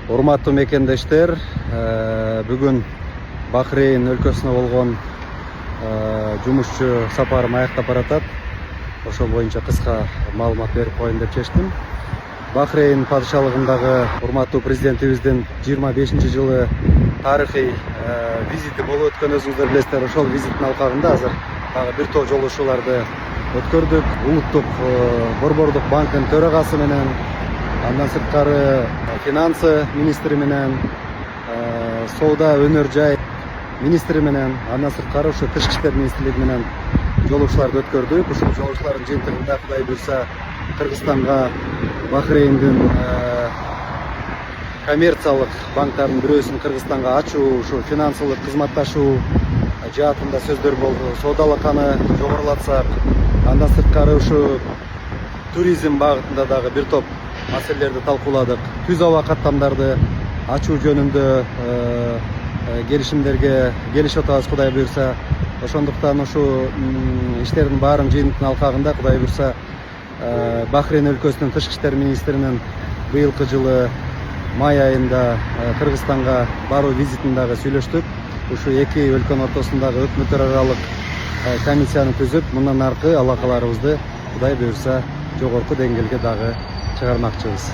Урматтуу мекендештер, бүгүн Бахрейн өлкөсүнө болгон жумушчу сапарым аяктап баратат. Ошол боюнча кыска маалымат берип коеюн деп чечтим. Бахрейн падышалыгындагы урматтуу президентибиздин 25-жылы тарыхый визити болуп өткөн, өзүңүздөр билесиздер. Ошол визиттин алкагында азыр дагы бир топ жолугушууларды өткөрдүк. Улуттук борбордук банктын төрагасы менен, андан сырткары финансы министри менен, соода өнөр жай министри менен, андан сырткары ушу тышкы иштер министрлиги менен жолугушууларды өткөрдүк. Ушул жолугушуулардын жыйынтыгында Кудай буйрса Кыргызстанга Бахрейндин коммерциялык банктардын бирөөсүн Кыргызстанга ачуу, ушу финансылык кызматташуу жаатында сөздөр болду. Соода алаканы жогорулатсак, андан сырткары ушу туризм багытында дагы бир топ маселелерди талкууладык. Түз аба каттамдарды ачуу жөнүндө келишимдерге келишип атабыз, Кудай буйрса. Ошондуктан ушу иштердин баарын жыйынтыктын алкагында Кудай буйрса Бахрейн өлкөсүнүн тышкы иштер министринин быйылкы жылы май айында Кыргызстанга баруу визитин дагы сүйлөштүк. Ушу эки өлкөнүн ортосундагы өкмөттөр аралык комиссияны түзүп, мындан аркы алакаларыбызды Кудай буйрса жогорку деңгээлге дагы чыгармакчыбыз.